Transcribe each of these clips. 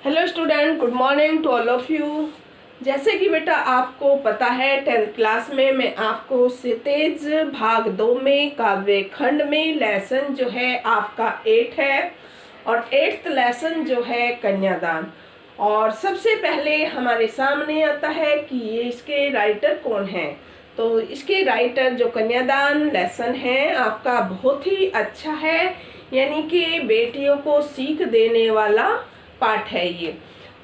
Hello student, good morning to all of you. जैसे कि बेटा आपको पता है 10th क्लास में मैं आपको क्षितिज भाग 2 में काव्य खंड में लेसन जो है आपका 8 है और 8th लेसन जो है कन्यादान। और सबसे पहले हमारे सामने आता है कि ये इसके राइटर कौन हैं। तो इसके राइटर जो कन्यादान लेसन है आपका बहुत ही अच्छा है, यानी कि बेटियों को सीख देने वाला पाठ है ये।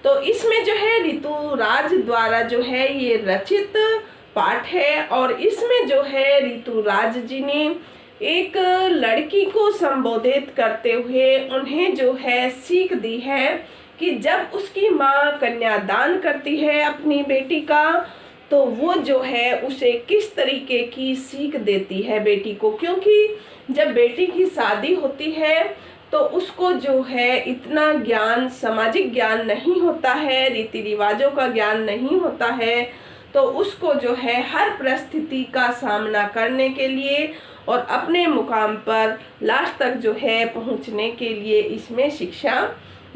तो इसमें जो है ऋतुराज द्वारा जो है ये रचित पाठ है और इसमें जो है ऋतुराज जी ने एक लड़की को संबोधित करते हुए उन्हें जो है सीख दी है कि जब उसकी माँ कन्यादान करती है अपनी बेटी का, तो वो जो है उसे किस तरीके की सीख देती है बेटी को। क्योंकि जब बेटी की शादी होती है तो उसको जो है इतना ज्ञान, सामाजिक ज्ञान नहीं होता है, रीति रिवाजों का ज्ञान नहीं होता है, तो उसको जो है हर परिस्थिति का सामना करने के लिए और अपने मुकाम पर लास्ट तक जो है पहुंचने के लिए इसमें शिक्षा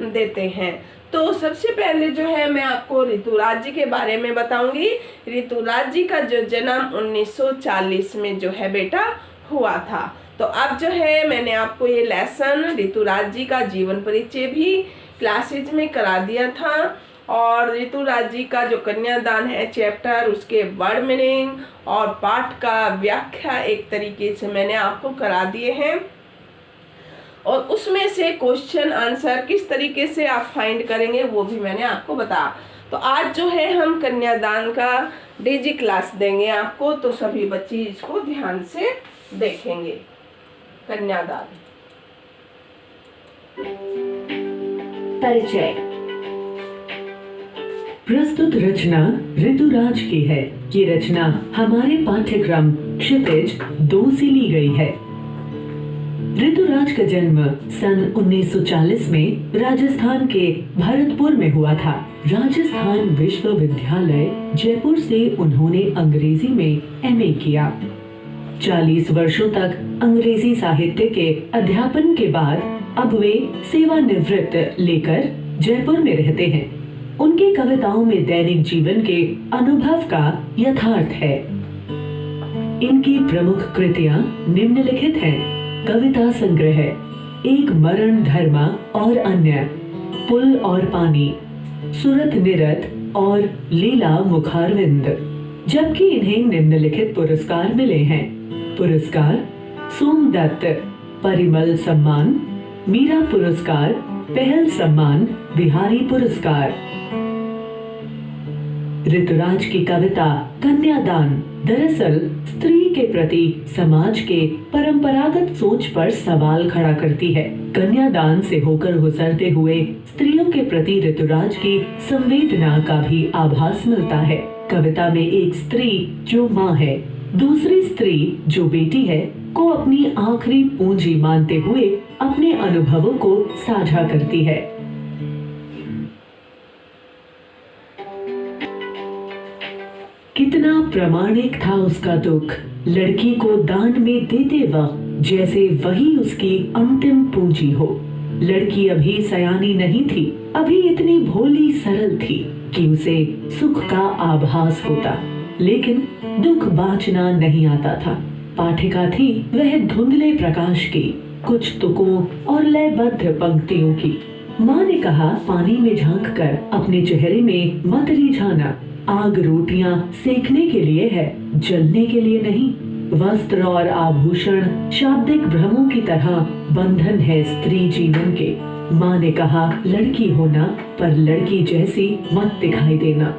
देते हैं। तो सबसे पहले जो है मैं आपको ऋतुराज जी के बारे में बताऊंगी। ऋतुराज जी का जो जन्म 1940 में जो है बेटा हुआ था। तो अब जो है मैंने आपको ये लेसन ऋतुराज जी का जीवन परिचय भी क्लासेज में करा दिया था और ऋतुराज जी का जो कन्यादान है चैप्टर, उसके वर्ड मीनिंग और पाठ का व्याख्या एक तरीके से मैंने आपको करा दिए हैं और उसमें से क्वेश्चन आंसर किस तरीके से आप फाइंड करेंगे वो भी मैंने आपको बताया। तो आज जो है हम कन्यादान का डीजी क्लास देंगे आपको, तो सभी बच्चे इसको ध्यान से देखेंगे। कन्यादान परिचय। प्रस्तुत रचना ऋतुराज की है। ये रचना हमारे पाठ्यक्रम क्षितिज 2 से ली गई है। ऋतुराज का जन्म सन 1940 में राजस्थान के भरतपुर में हुआ था। राजस्थान विश्वविद्यालय जयपुर से उन्होंने अंग्रेजी में एमए किया। 40 वर्षों तक अंग्रेजी साहित्य के अध्यापन के बाद अब वे सेवानिवृत्त लेकर जयपुर में रहते हैं। उनकी कविताओं में दैनिक जीवन के अनुभव का यथार्थ है। इनकी प्रमुख कृतियां निम्नलिखित हैं: कविता संग्रह, एक मरण धर्मा और अन्य, पुल और पानी, सुरत निरत और लीला मुखारविंद। जबकि इन्हें निम्नलिखित पुरस्कार मिले हैं: पुरस्कार सोमदत्त परिमल सम्मान, मीरा पुरस्कार, पहल सम्मान, बिहारी पुरस्कार। ऋतुराज की कविता कन्यादान दरअसल स्त्री के प्रति समाज के परंपरागत सोच पर सवाल खड़ा करती है। कन्यादान से होकर गुजरते हुए स्त्रियों के प्रति ऋतुराज की संवेदना का भी आभास मिलता है। कविता में एक स्त्री जो माँ है, दूसरी स्त्री जो बेटी है, को अपनी आखिरी पूंजी मानते हुए अपने अनुभवों को साझा करती है। कितना प्रामाणिक था उसका दुख, लड़की को दान में देते वक्त जैसे वही उसकी अंतिम पूंजी हो। लड़की अभी सयानी नहीं थी, अभी इतनी भोली सरल थी कि उसे सुख का आभास होता, लेकिन दुख बाँचना नहीं आता था। पाठिका थी वह धुंधले प्रकाश की, कुछ तुकों और लयबद्ध पंक्तियों की। माँ ने कहा, पानी में झांककर अपने चेहरे में मत रिझाना। आग रोटियां सेकने के लिए है, जलने के लिए नहीं। वस्त्र और आभूषण शाब्दिक भ्रमों की तरह बंधन है स्त्री जीवन के। माँ ने कहा, लड़की होना पर लड़की जैसी मत दिखाई देना।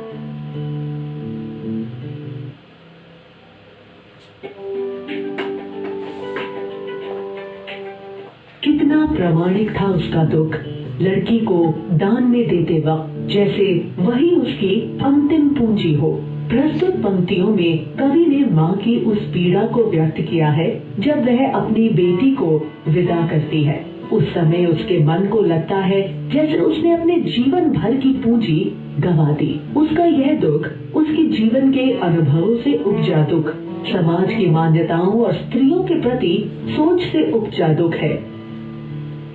कितना प्रामाणिक था उसका दुख, लड़की को दान में देते वक्त जैसे वही उसकी अंतिम पूंजी हो। प्रस्तुत पंक्तियों में कवि ने माँ की उस पीड़ा को व्यक्त किया है जब वह अपनी बेटी को विदा करती है। उस समय उसके मन को लगता है जैसे उसने अपने जीवन भर की पूंजी गंवा दी। उसका यह दुख उसके जीवन के अनुभवों से उपजा दुख, समाज की मान्यताओं और स्त्रियों के प्रति सोच से उपजा दुख है।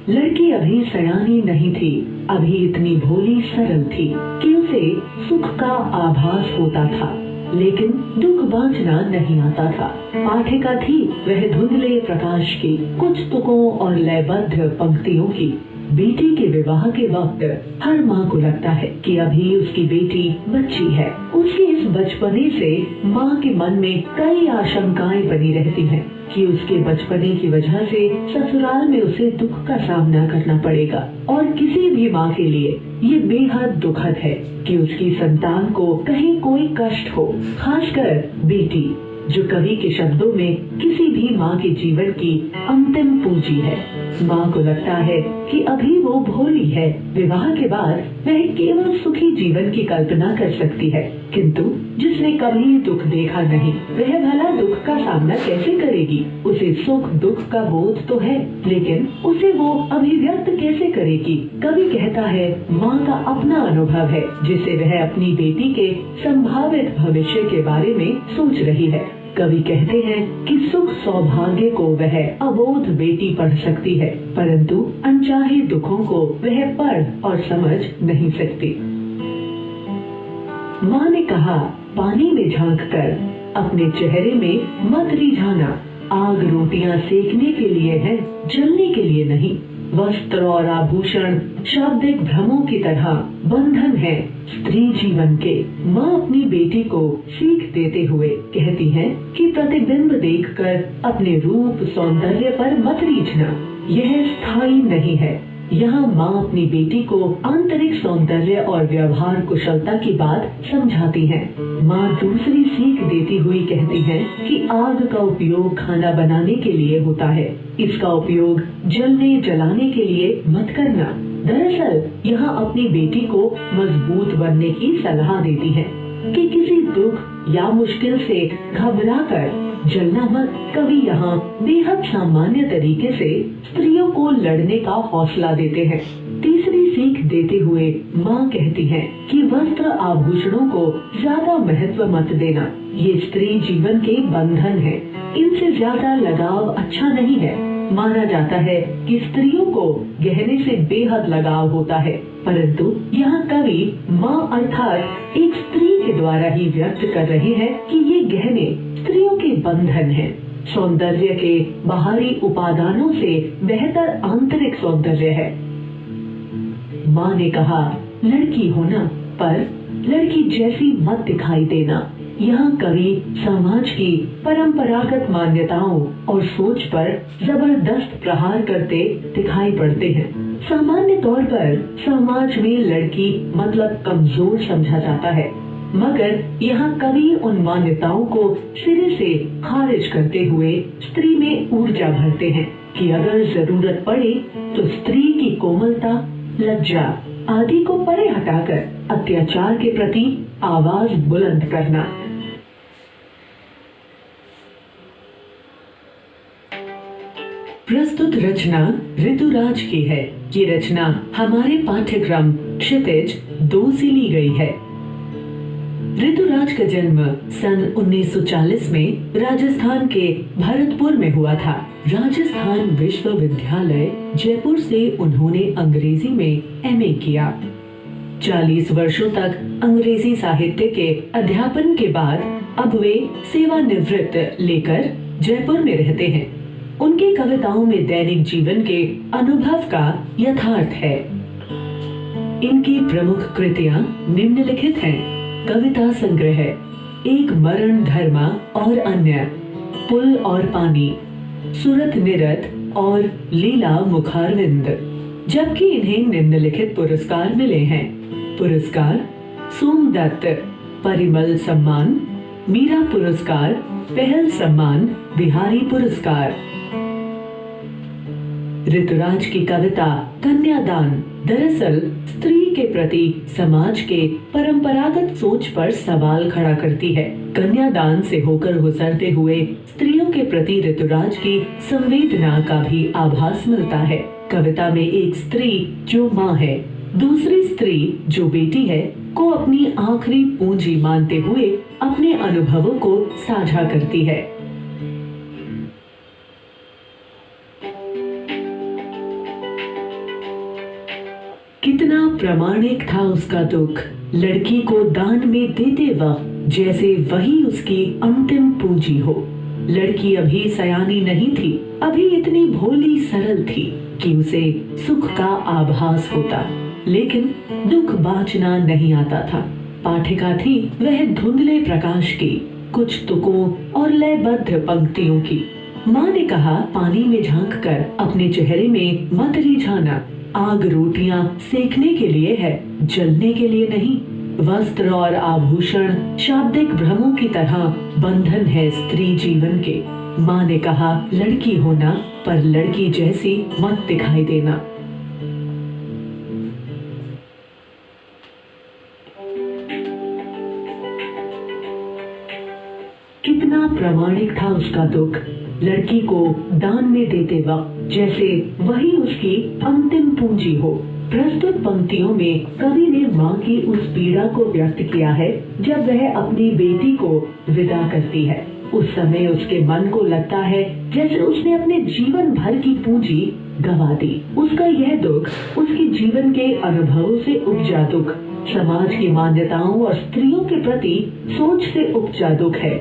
लड़की अभी सयानी नहीं थी, अभी इतनी भोली सरल थी कि उसे सुख का आभास होता था, लेकिन दुख बांचना नहीं आता था। पाठिका थी वह धुंधले प्रकाश की, कुछ तुकों और लयबद्ध पंक्तियों की। बेटी के विवाह के वक्त हर माँ को लगता है कि अभी उसकी बेटी बच्ची है। उसके इस बचपने से माँ के मन में कई आशंकाएं बनी रहती हैं कि उसके बचपने की वजह से ससुराल में उसे दुख का सामना करना पड़ेगा। और किसी भी माँ के लिए ये बेहद दुखद है कि उसकी संतान को कहीं कोई कष्ट हो, खासकर बेटी, जो कवि के शब्दों में किसी भी माँ के जीवन की अंतिम पूंजी है। माँ को लगता है कि अभी वो भोली है, विवाह के बाद वह केवल सुखी जीवन की कल्पना कर सकती है, किंतु जिसने कभी दुख देखा नहीं वह भला दुख का सामना कैसे करेगी। उसे सुख दुख का बोध तो है, लेकिन उसे वो अभिव्यक्त कैसे करेगी। कवि कहता है माँ का अपना अनुभव है जिसे वह अपनी बेटी के संभावित भविष्य के बारे में सोच रही है। कवि कहते हैं कि सुख सौभाग्य को वह अबोध बेटी पढ़ सकती है, परंतु अनचाहे दुखों को वह पढ़ और समझ नहीं सकती। माँ ने कहा, पानी में झांक कर अपने चेहरे में मत रिझाना। आग रोटियां सेकने के लिए है, जलने के लिए नहीं। वस्त्र और आभूषण शाब्दिक भ्रमों की तरह बंधन है स्त्री जीवन के। माँ अपनी बेटी को सीख देते हुए कहती है कि प्रतिबिंब देखकर अपने रूप सौंदर्य पर मत रीझना, यह स्थायी नहीं है। यहाँ माँ अपनी बेटी को आंतरिक सौंदर्य और व्यवहार कुशलता की बात समझाती है। माँ दूसरी सीख देती हुई कहती है कि आग का उपयोग खाना बनाने के लिए होता है, इसका उपयोग जलने जलाने के लिए मत करना। दरअसल यहाँ अपनी बेटी को मजबूत बनने की सलाह देती है कि किसी दुख या मुश्किल से घबराकर जलना मत। कवि यहाँ बेहद सामान्य तरीके से स्त्रियों को लड़ने का हौसला देते हैं। तीसरी सीख देते हुए माँ कहती है कि वस्त्र आभूषणों को ज्यादा महत्व मत देना, ये स्त्री जीवन के बंधन है, इनसे ज्यादा लगाव अच्छा नहीं है। माना जाता है कि स्त्रियों को गहने से बेहद लगाव होता है, परंतु यहाँ कवि माँ अर्थात एक स्त्री के द्वारा ही व्यक्त कर रहे हैं कि ये गहने स्त्रियों के बंधन हैं। सौंदर्य के बाहरी उपादानों से बेहतर आंतरिक सौंदर्य है। माँ ने कहा, लड़की होना पर लड़की जैसी मत दिखाई देना। यहाँ कवि समाज की परंपरागत मान्यताओं और सोच पर जबरदस्त प्रहार करते दिखाई पड़ते हैं। सामान्य तौर पर समाज में लड़की मतलब कमजोर समझा जाता है, मगर यहाँ कवि उन मान्यताओं को सिरे से खारिज करते हुए स्त्री में ऊर्जा भरते हैं कि अगर जरूरत पड़े तो स्त्री की कोमलता, लज्जा आदि को परे हटाकर अत्याचार के प्रति आवाज बुलंद करना। प्रस्तुत रचना ऋतुराज की है। ये रचना हमारे पाठ्यक्रम क्षितिज 2 से ली गई है। ऋतुराज का जन्म सन 1940 में राजस्थान के भरतपुर में हुआ था। राजस्थान विश्वविद्यालय जयपुर से उन्होंने अंग्रेजी में एमए किया। 40 वर्षों तक अंग्रेजी साहित्य के अध्यापन के बाद अब वे सेवानिवृत्त लेकर जयपुर में रहते हैं। उनकी कविताओं में दैनिक जीवन के अनुभव का यथार्थ है। इनकी प्रमुख कृतियां निम्नलिखित हैं: कविता संग्रह, एक मरण धर्मा और अन्य, पुल और पानी, सुरत निरत और लीला मुखारविंद। जबकि इन्हें निम्नलिखित पुरस्कार मिले हैं: पुरस्कार सोमदत्त परिमल सम्मान, मीरा पुरस्कार, पहल सम्मान, बिहारी पुरस्कार। ऋतुराज की कविता कन्यादान दरअसल स्त्री के प्रति समाज के परंपरागत सोच पर सवाल खड़ा करती है। कन्यादान से होकर गुजरते हुए स्त्रियों के प्रति ऋतुराज की संवेदना का भी आभास मिलता है। कविता में एक स्त्री जो माँ है, दूसरी स्त्री जो बेटी है, को अपनी आखिरी पूंजी मानते हुए अपने अनुभवों को साझा करती है। कितना प्रामाणिक था उसका दुख। लड़की को दान में देते वक्त जैसे वही उसकी अंतिम पूंजी हो। लड़की अभी सयानी नहीं थी, अभी इतनी भोली सरल थी कि उसे सुख का आभास होता, लेकिन दुख बाँचना नहीं आता था। पाठिका थी वह धुंधले प्रकाश की, कुछ तुकों और लयबद्ध पंक्तियों की। माँ ने कहा, पानी में झांककर अपने चेहरे में मत रिझाना। आग रोटियां सेकने के लिए है, जलने के लिए नहीं। वस्त्र और आभूषण शाब्दिक भ्रमों की तरह बंधन है स्त्री जीवन के। माँ ने कहा, लड़की होना पर लड़की जैसी मत दिखाई देना। कितना प्रामाणिक था उसका दुख। लड़की को दान में देते वक्त जैसे वही उसकी अंतिम पूंजी हो। प्रस्तुत पंक्तियों में कवि ने माँ की उस पीड़ा को व्यक्त किया है जब वह अपनी बेटी को विदा करती है। उस समय उसके मन को लगता है जैसे उसने अपने जीवन भर की पूंजी गंवा दी। उसका यह दुख उसके जीवन के अनुभवों से उपजा दुख, समाज की मान्यताओं और स्त्रियों के प्रति सोच से उपजा दुख है।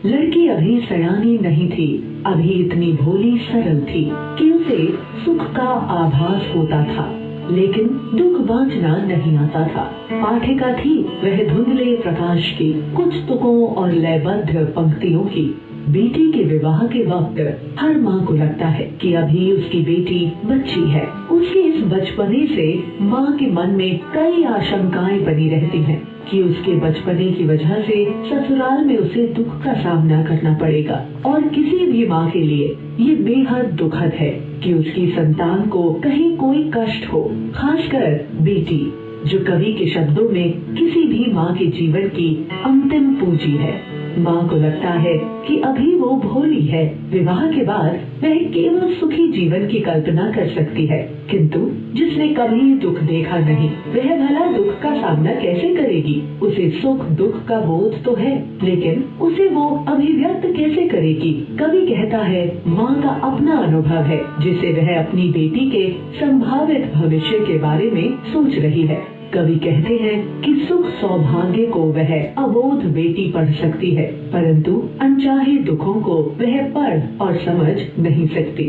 लड़की अभी सयानी नहीं थी, अभी इतनी भोली सरल थी कि उसे सुख का आभास होता था, लेकिन दुख बाँचना नहीं आता था। पाठिका थी वह धुंधले प्रकाश की, कुछ तुकों और लयबद्ध पंक्तियों की। बेटी के विवाह के वक्त हर माँ को लगता है कि अभी उसकी बेटी बच्ची है। उसके इस बचपने से माँ के मन में कई आशंकाएं बनी रहती हैं कि उसके बचपने की वजह से ससुराल में उसे दुख का सामना करना पड़ेगा। और किसी भी माँ के लिए ये बेहद दुखद है कि उसकी संतान को कहीं कोई कष्ट हो, खासकर बेटी, जो कवि के शब्दों में किसी भी माँ के जीवन की अंतिम पूंजी है। माँ को लगता है कि अभी वो भोली है, विवाह के बाद वह केवल सुखी जीवन की कल्पना कर सकती है, किंतु जिसने कभी दुख देखा नहीं वह भला दुख का सामना कैसे करेगी। उसे सुख दुख का बोध तो है, लेकिन उसे वो अभिव्यक्त कैसे करेगी। कवि कहता है माँ का अपना अनुभव है जिसे वह अपनी बेटी के संभावित भविष्य के बारे में सोच रही है। कवि कहते हैं कि सुख सौभाग्य को वह अबोध बेटी पढ़ सकती है, परंतु अनचाहे दुखों को वह पढ़ और समझ नहीं सकती।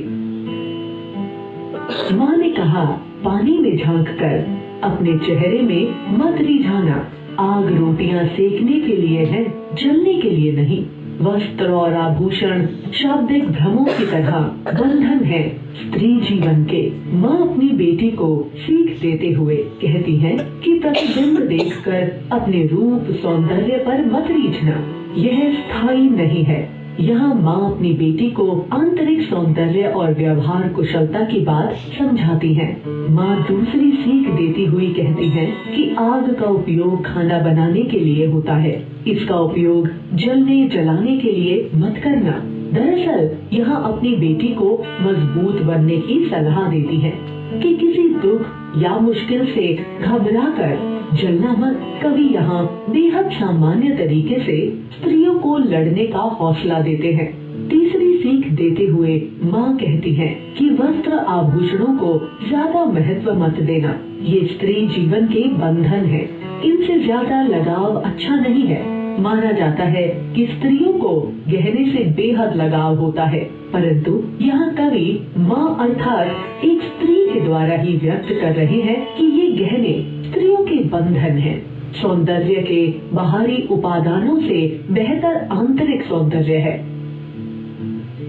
माँ ने कहा, पानी में झांककर अपने चेहरे में मत रिझाना। आग रोटियां सेकने के लिए है, जलने के लिए नहीं। वस्त्र और आभूषण शाब्दिक भ्रमों की तरह बंधन है स्त्री जीवन के। माँ अपनी बेटी को सीख देते हुए कहती है कि प्रतिबिंब देखकर अपने रूप सौंदर्य पर मत रीझना, यह स्थायी नहीं है। यहाँ माँ अपनी बेटी को आंतरिक सौंदर्य और व्यवहार कुशलता की बात समझाती है। माँ दूसरी सीख देती हुई कहती है कि आग का उपयोग खाना बनाने के लिए होता है, इसका उपयोग जलने जलाने के लिए मत करना। दरअसल यहाँ अपनी बेटी को मजबूत बनने की सलाह देती है कि किसी दुख या मुश्किल से घबराकर जलना मत। कवि यहाँ बेहद सामान्य तरीके से स्त्रियों को लड़ने का हौसला देते हैं। तीसरी सीख देते हुए माँ कहती है कि वस्त्र आभूषणों को ज्यादा महत्व मत देना, ये स्त्री जीवन के बंधन है, इनसे ज्यादा लगाव अच्छा नहीं है। माना जाता है कि स्त्रियों को गहने से बेहद लगाव होता है, परंतु यहाँ कवि माँ अर्थात एक स्त्री के द्वारा ही व्यक्त कर रहे हैं कि ये गहने स्त्रियों के बंधन हैं। सौंदर्य के बाहरी उपादानों से बेहतर आंतरिक सौंदर्य है।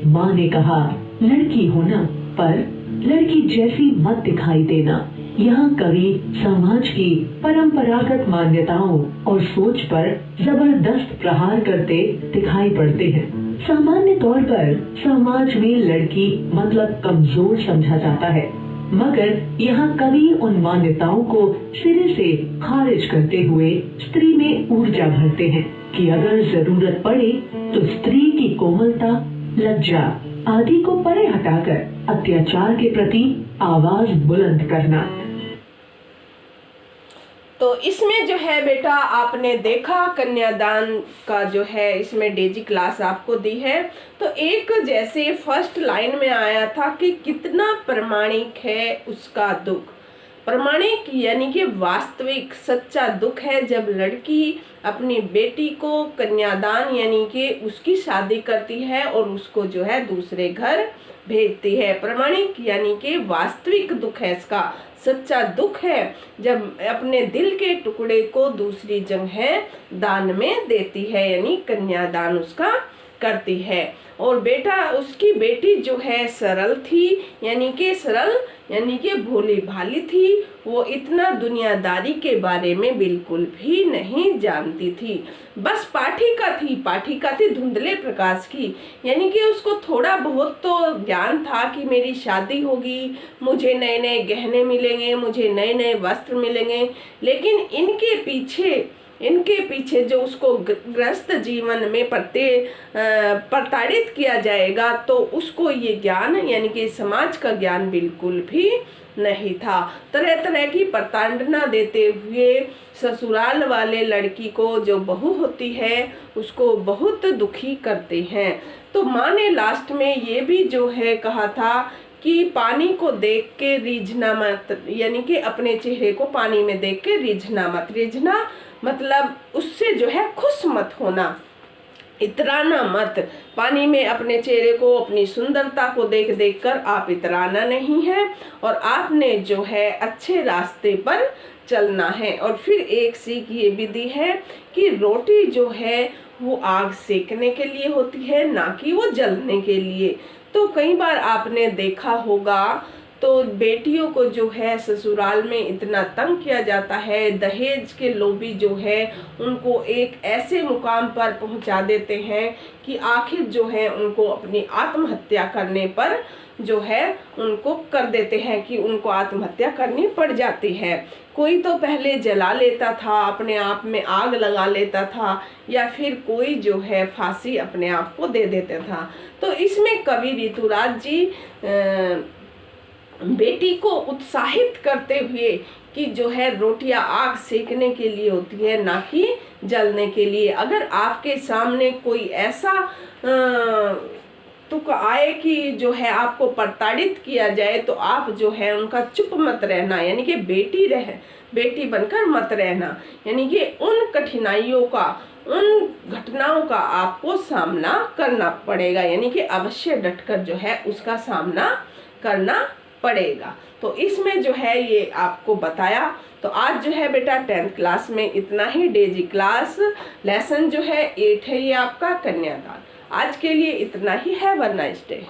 माँ ने कहा, लड़की होना पर लड़की जैसी मत दिखाई देना। यहाँ कवि समाज की परंपरागत मान्यताओं और सोच पर जबरदस्त प्रहार करते दिखाई पड़ते हैं। सामान्य तौर पर समाज में लड़की मतलब कमजोर समझा जाता है, मगर यहाँ कवि उन मान्यताओं को सिरे से खारिज करते हुए स्त्री में ऊर्जा भरते हैं कि अगर जरूरत पड़े तो स्त्री की कोमलता, लज्जा आदि को परे हटाकर अत्याचार के प्रति आवाज बुलंद करना। तो इसमें जो है बेटा आपने देखा कन्यादान का जो है इसमें डेजी क्लास आपको दी है। तो एक जैसे फर्स्ट लाइन में आया था कि कितना प्रामाणिक है उसका दुख, प्रमाणिक यानी कि वास्तविक सच्चा दुख है जब लड़की अपनी बेटी को कन्यादान यानी कि उसकी शादी करती है और उसको जो है दूसरे घर भेजती है। प्रमाणिक यानी कि वास्तविक दुख है, इसका सच्चा दुख है जब अपने दिल के टुकड़े को दूसरी जगह दान में देती है, यानी कन्यादान उसका करती है। और बेटा उसकी बेटी जो है सरल थी, यानी कि भोली भाली थी। वो इतना दुनियादारी के बारे में बिल्कुल भी नहीं जानती थी, बस पाठिका थी धुंधले प्रकाश की, यानी कि उसको थोड़ा बहुत तो ज्ञान था कि मेरी शादी होगी, मुझे नए नए गहने मिलेंगे, मुझे नए नए वस्त्र मिलेंगे। लेकिन इनके पीछे जो उसको ग्रस्त जीवन में प्रताड़ित किया जाएगा, तो उसको ये ज्ञान यानी कि समाज का ज्ञान बिल्कुल भी नहीं था। तरह तरह की प्रताड़ना देते हुए ससुराल वाले लड़की को जो बहू होती है उसको बहुत दुखी करते हैं। तो माँ ने लास्ट में ये भी जो है कहा था कि पानी को देख के रीझना मत, यानी कि अपने चेहरे को पानी में देख के रीझना मत। रीझना मतलब उससे जो है खुश मत होना, इतराना मत। पानी में अपने चेहरे को, अपनी सुंदरता को देख कर आप इतराना नहीं है, और आपने जो है अच्छे रास्ते पर चलना है। और फिर एक सीख ये भी दी है कि रोटी जो है वो आग सेकने के लिए होती है, ना कि वो जलने के लिए। तो कई बार आपने देखा होगा तो बेटियों को जो है ससुराल में इतना तंग किया जाता है, दहेज के लोभी जो है उनको एक ऐसे मुकाम पर पहुंचा देते हैं कि आखिर जो है उनको अपनी आत्महत्या करने पर जो है उनको कर देते हैं कि उनको आत्महत्या करनी पड़ जाती है। कोई तो पहले जला लेता था, अपने आप में आग लगा लेता था, या फिर कोई जो है फांसी अपने आप को दे देता था। तो इसमें कवि ऋतुराज जी बेटी को उत्साहित करते हुए कि जो है रोटियां आग सेकने के लिए होती है, ना कि जलने के लिए। अगर आपके सामने कोई ऐसा तुक आए कि जो है आपको प्रताड़ित किया जाए, तो आप जो है उनका चुप मत रहना, यानी कि बेटी बनकर मत रहना। यानी कि उन कठिनाइयों का, उन घटनाओं का आपको सामना करना पड़ेगा, यानी कि अवश्य डटकर जो है उसका सामना करना पड़ेगा। तो इसमें जो है ये आपको बताया। तो आज जो है बेटा 10th क्लास में इतना ही। डेजी क्लास लेसन जो है 8 है, ये आपका कन्यादान। आज के लिए इतना ही है। Have a nice day.